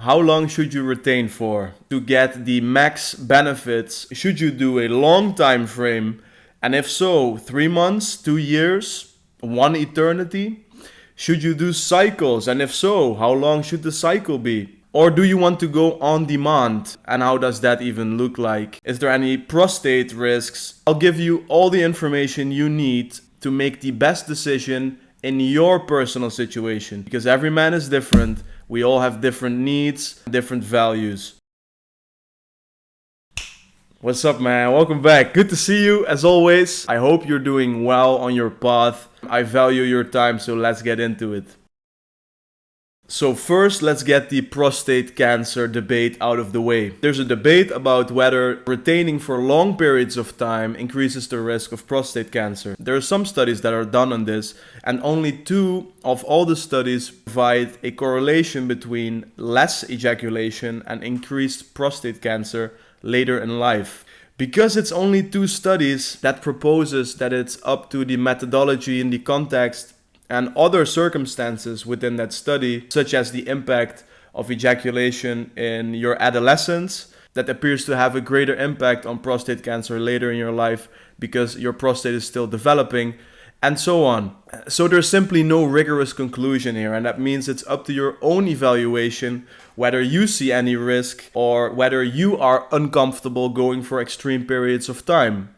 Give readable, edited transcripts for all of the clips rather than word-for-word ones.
How long should you retain for to get the max benefits? Should you do a long time frame? And if so, 3 months, 2 years, 1 eternity? Should you do cycles? And if so, how long should the cycle be? Or do you want to go on demand? And how does that even look like? Is there any prostate risks? I'll give you all the information you need to make the best decision in your personal situation. Because every man is different. We all have different needs, different values. What's up, man? Welcome back. Good to see you as always. I hope you're doing well on your path. I value your time, so let's get into it. So first, let's get the prostate cancer debate out of the way. There's a debate about whether retaining for long periods of time increases the risk of prostate cancer. There are some studies that are done on this, and only 2 of all the studies provide a correlation between less ejaculation and increased prostate cancer later in life. Because it's only 2 studies, that proposes that it's up to the methodology and the context and other circumstances within that study, such as the impact of ejaculation in your adolescence, that appears to have a greater impact on prostate cancer later in your life because your prostate is still developing, and so on. So there's simply no rigorous conclusion here, and that means it's up to your own evaluation whether you see any risk or whether you are uncomfortable going for extreme periods of time.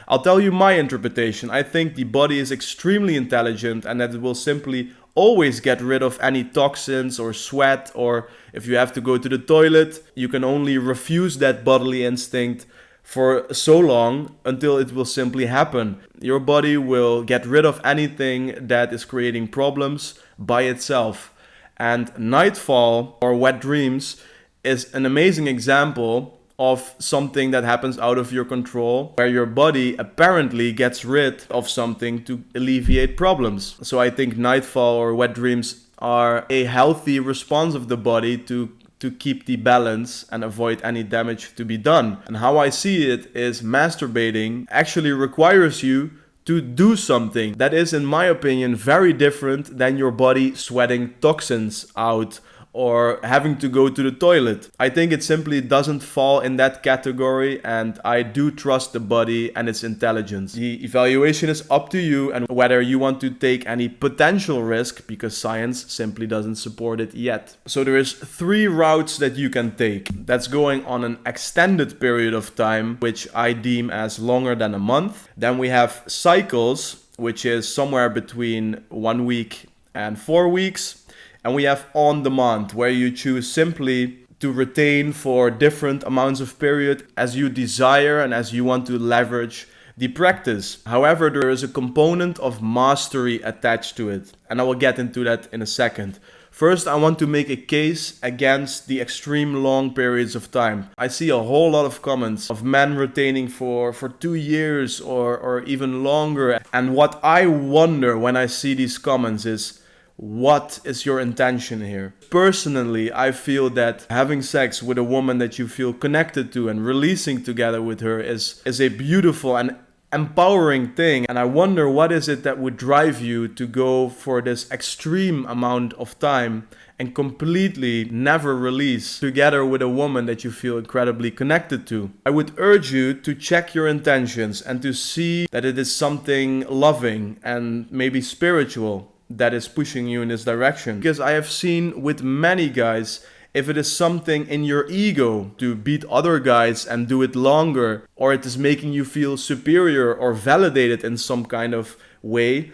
I'll tell you my interpretation. I think the body is extremely intelligent and that it will simply always get rid of any toxins or sweat, or if you have to go to the toilet, you can only refuse that bodily instinct for so long until it will simply happen. Your body will get rid of anything that is creating problems by itself. And nightfall or wet dreams is an amazing example of something that happens out of your control, where your body apparently gets rid of something to alleviate problems. So I think nightfall or wet dreams are a healthy response of the body to keep the balance and avoid any damage to be done. And how I see it is masturbating actually requires you to do something that is, in my opinion, very different than your body sweating toxins out or having to go to the toilet. I think it simply doesn't fall in that category, and I do trust the body and its intelligence. The evaluation is up to you and whether you want to take any potential risk, because science simply doesn't support it yet. So there is 3 routes that you can take. That's going on an extended period of time, which I deem as longer than a month. Then we have cycles, which is somewhere between 1 week and 4 weeks. And we have on demand, where you choose simply to retain for different amounts of period as you desire and as you want to leverage the practice. However, there is a component of mastery attached to it, and I will get into that in a second. First, I want to make a case against the extreme long periods of time. I see a whole lot of comments of men retaining for 2 years or even longer. And what I wonder when I see these comments is, what is your intention here? Personally, I feel that having sex with a woman that you feel connected to and releasing together with her is a beautiful and empowering thing. And I wonder, what is it that would drive you to go for this extreme amount of time and completely never release together with a woman that you feel incredibly connected to? I would urge you to check your intentions and to see that it is something loving and maybe spiritual that is pushing you in this direction. Because I have seen with many guys, if it is something in your ego to beat other guys and do it longer, or it is making you feel superior or validated in some kind of way,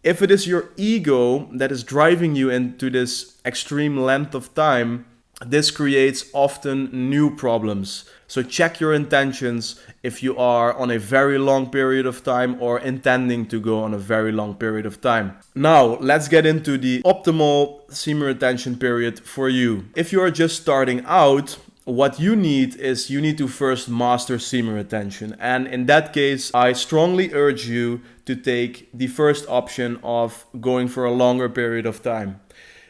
if it is your ego that is driving you into this extreme length of time, this creates often new problems. So check your intentions if you are on a very long period of time or intending to go on a very long period of time. Now, let's get into the optimal semen retention period for you. If you are just starting out, what you need is you need to first master semen retention. And in that case, I strongly urge you to take the first option of going for a longer period of time.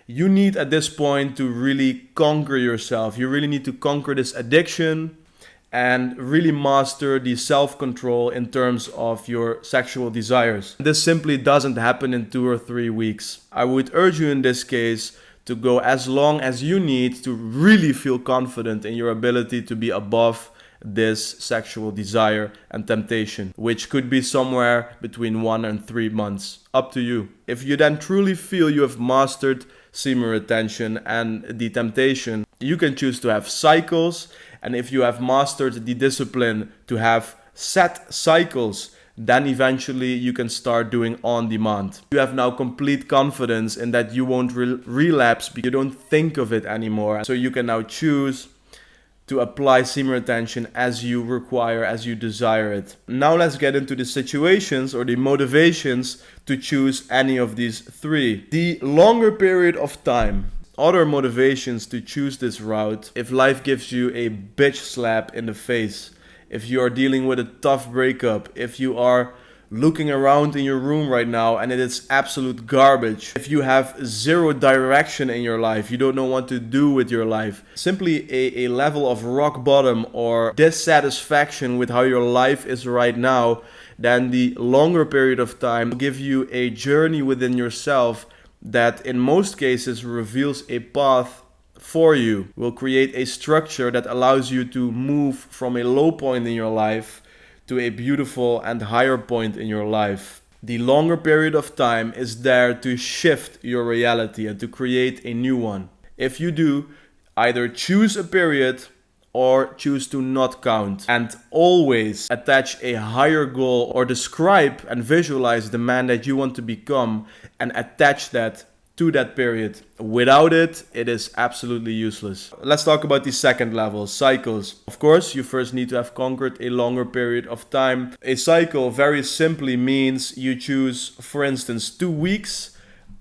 You need at this point to really conquer yourself. You really need to conquer this addiction and really master the self-control in terms of your sexual desires. This simply doesn't happen in 2 or 3 weeks. I would urge you in this case to go as long as you need to really feel confident in your ability to be above this sexual desire and temptation, which could be somewhere between 1 and 3 months. Up to you. If you then truly feel you have mastered semen retention and the temptation, you can choose to have cycles. And if you have mastered the discipline to have set cycles, then eventually you can start doing on demand. You have now complete confidence in that you won't relapse because you don't think of it anymore. So you can now choose to apply semen retention as you require, as you desire it. Now let's get into the situations or the motivations to choose any of these three. The longer period of time. Other motivations to choose this route: if life gives you a bitch slap in the face, if you are dealing with a tough breakup, if you are looking around in your room right now and it is absolute garbage, if you have zero direction in your life, you don't know what to do with your life, simply a level of rock bottom or dissatisfaction with how your life is right now, then the longer period of time will give you a journey within yourself that in most cases reveals a path for you, will create a structure that allows you to move from a low point in your life to a beautiful and higher point in your life. The longer period of time is there to shift your reality and to create a new one. If you do, either choose a period or choose to not count, and always attach a higher goal or describe and visualize the man that you want to become and attach that to that period. Without it, it is absolutely useless. Let's talk about the second level, cycles. Of course, you first need to have conquered a longer period of time. A cycle very simply means you choose, for instance, 2 weeks,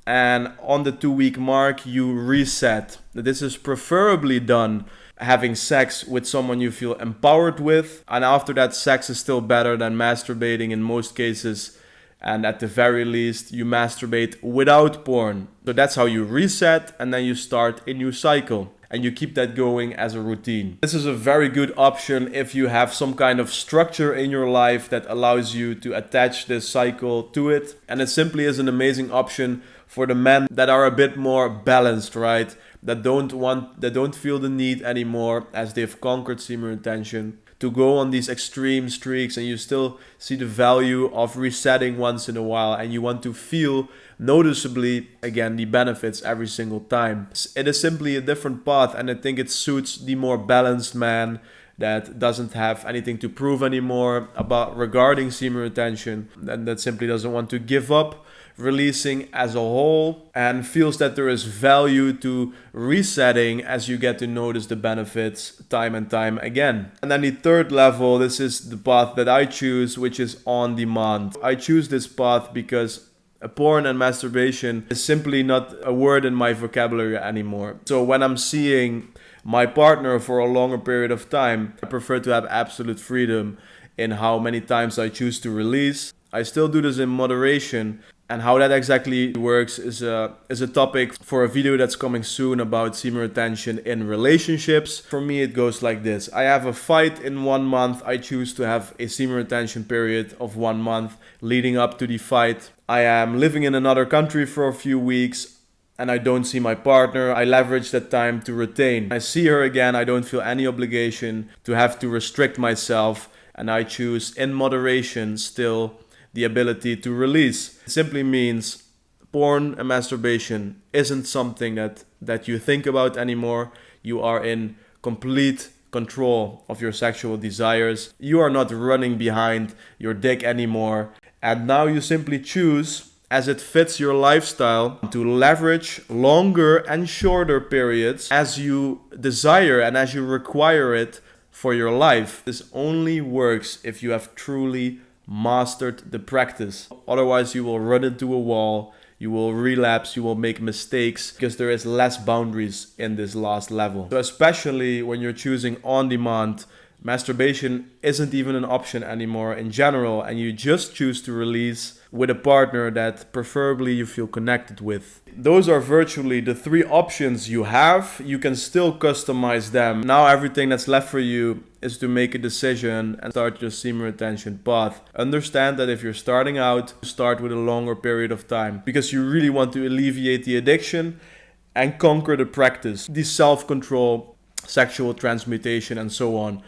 and on the 2-week mark, you reset. This is preferably done having sex with someone you feel empowered with, and after that, sex is still better than masturbating in most cases. And at the very least, you masturbate without porn. So that's how you reset, and then you start a new cycle. And you keep that going as a routine. This is a very good option if you have some kind of structure in your life that allows you to attach this cycle to it. And it simply is an amazing option for the men that are a bit more balanced, right? That don't feel the need anymore, as they've conquered semen retention, to go on these extreme streaks, and you still see the value of resetting once in a while, and you want to feel noticeably again the benefits every single time. It is simply a different path, and I think it suits the more balanced man that doesn't have anything to prove anymore regarding semen retention, and that simply doesn't want to give up releasing as a whole, and feels that there is value to resetting as you get to notice the benefits time and time again. And then the third level, this is the path that I choose, which is on demand. I choose this path because porn and masturbation is simply not a word in my vocabulary anymore. So when I'm seeing my partner for a longer period of time, I prefer to have absolute freedom in how many times I choose to release. I still do this in moderation, and how that exactly works is a topic for a video that's coming soon about semen retention in relationships. For me, it goes like this. I have a fight in 1 month. I choose to have a semen retention period of 1 month leading up to the fight. I am living in another country for a few weeks and I don't see my partner. I leverage that time to retain. I see her again. I don't feel any obligation to have to restrict myself, and I choose in moderation still the ability to release. It simply means porn and masturbation isn't something that you think about anymore. You are in complete control of your sexual desires. You are not running behind your dick anymore. And now you simply choose, as it fits your lifestyle, to leverage longer and shorter periods as you desire and as you require it for your life. This only works if you have truly mastered the practice. Otherwise, you will run into a wall, you will relapse, you will make mistakes, because there is less boundaries in this last level. So especially when you're choosing on demand, masturbation isn't even an option anymore in general, and you just choose to release with a partner that preferably you feel connected with. Those are virtually the 3 options you have. You can still customize them. Now everything that's left for you is to make a decision and start your semen retention path. Understand that if you're starting out, start with a longer period of time because you really want to alleviate the addiction. and conquer the practice, the self-control, sexual transmutation, and so on.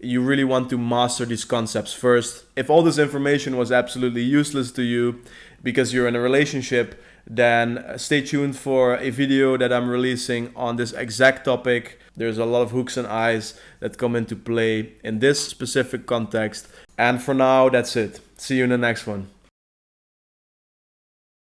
You really want to master these concepts first. If all this information was absolutely useless to you because you're in a relationship, then stay tuned for a video that I'm releasing on this exact topic. There's a lot of hooks and eyes that come into play in this specific context. And for now, that's it. See you in the next one.